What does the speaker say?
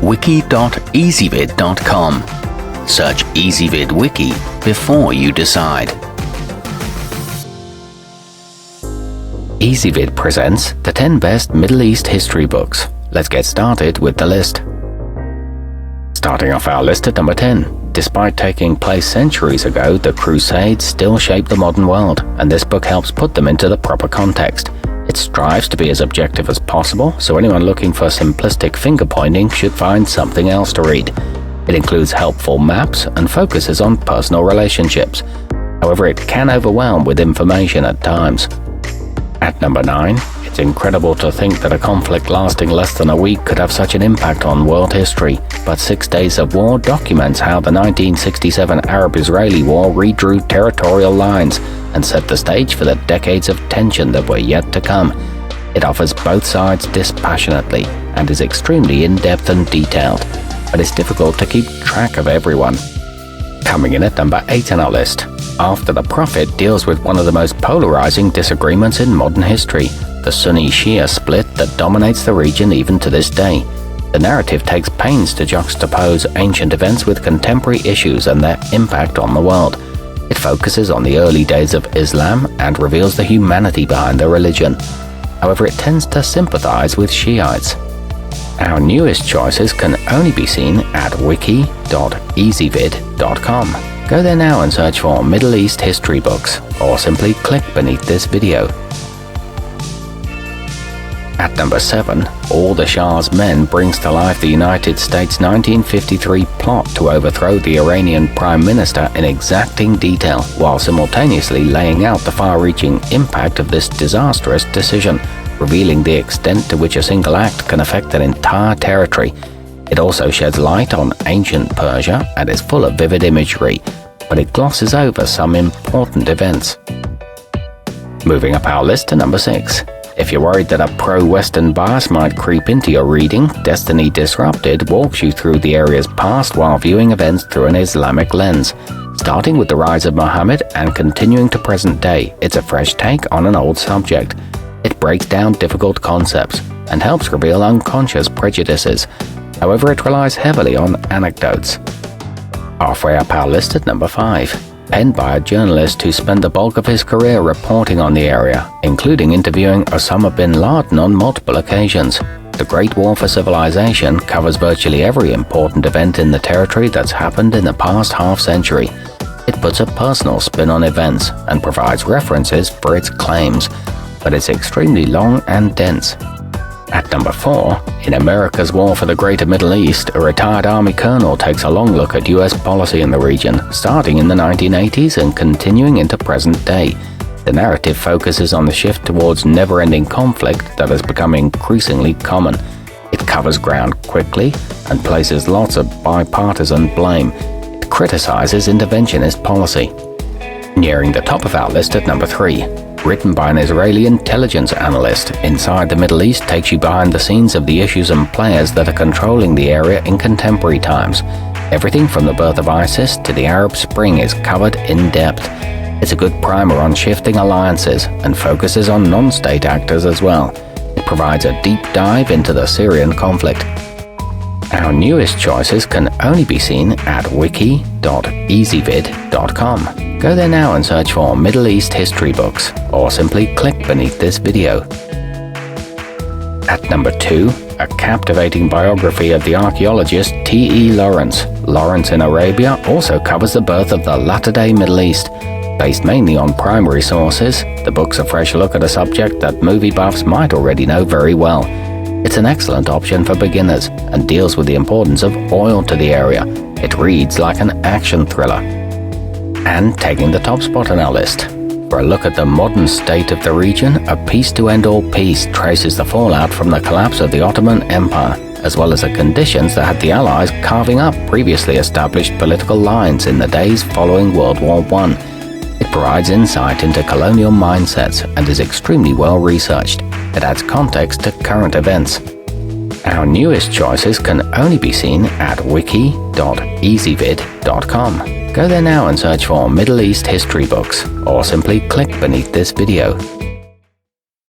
wiki.ezvid.com. Search Ezvid Wiki before you decide. Ezvid presents the 10 best Middle East history books. Let's get started with the list. Starting off our list at number 10. Despite taking place centuries ago, the Crusades still shape the modern world, and this book helps put them into the proper context. It strives to be as objective as possible, so anyone looking for simplistic finger-pointing should find something else to read. It includes helpful maps and focuses on personal relationships. However, it can overwhelm with information at times. At number 9, it's incredible to think that a conflict lasting less than a week could have such an impact on world history, but 6 Days of War documents how the 1967 Arab-Israeli War redrew territorial lines and set the stage for the decades of tension that were yet to come. It offers both sides dispassionately and is extremely in-depth and detailed, but it's difficult to keep track of everyone. Coming in at number 8 on our list, After the Prophet deals with one of the most polarizing disagreements in modern history, the Sunni-Shia split that dominates the region even to this day. The narrative takes pains to juxtapose ancient events with contemporary issues and their impact on the world. It focuses on the early days of Islam and reveals the humanity behind the religion. However, it tends to sympathize with Shiites. Our newest choices can only be seen at wiki.ezvid.com. Go there now and search for Middle East history books, or simply click beneath this video. At number 7, All the Chars Men brings to life the United States' 1953 plot to overthrow the Iranian Prime Minister in exacting detail, while simultaneously laying out the far-reaching impact of this disastrous decision, revealing the extent to which a single act can affect an entire territory. It also sheds light on ancient Persia and is full of vivid imagery, but it glosses over some important events. Moving up our list to number 6. If you're worried that a pro-Western bias might creep into your reading, Destiny Disrupted walks you through the area's past while viewing events through an Islamic lens. Starting with the rise of Muhammad and continuing to present day, it's a fresh take on an old subject. It breaks down difficult concepts and helps reveal unconscious prejudices. However, it relies heavily on anecdotes. Halfway up our list at number 5. Penned by a journalist who spent the bulk of his career reporting on the area, including interviewing Osama bin Laden on multiple occasions. The Great War for Civilization covers virtually every important event in the territory that's happened in the past half-century. It puts a personal spin on events and provides references for its claims, but it's extremely long and dense. At number 4, in America's War for the Greater Middle East, a retired Army colonel takes a long look at US policy in the region, starting in the 1980s and continuing into present day. The narrative focuses on the shift towards never-ending conflict that has become increasingly common. It covers ground quickly and places lots of bipartisan blame. It criticizes interventionist policy. Nearing the top of our list at number 3. Written by an Israeli intelligence analyst, Inside the Middle East takes you behind the scenes of the issues and players that are controlling the area in contemporary times. Everything from the birth of ISIS to the Arab Spring is covered in depth. It's a good primer on shifting alliances and focuses on non-state actors as well. It provides a deep dive into the Syrian conflict. Our newest choices can only be seen at wiki.ezvid.com. Go there now and search for Middle East history books, or simply click beneath this video. At number 2, a captivating biography of the archaeologist T.E. Lawrence. Lawrence in Arabia also covers the birth of the latter-day Middle East. Based mainly on primary sources, the book's a fresh look at a subject that movie buffs might already know very well. It's an excellent option for beginners and deals with the importance of oil to the area. It reads like an action thriller. And taking the top spot on our list, for a look at the modern state of the region, A Peace to End All Peace traces the fallout from the collapse of the Ottoman Empire, as well as the conditions that had the Allies carving up previously established political lines in the days following World War I. It provides insight into colonial mindsets and is extremely well researched. It adds context to current events. Our newest choices can only be seen at wiki.ezvid.com. Go there now and search for Middle East history books, or simply click beneath this video.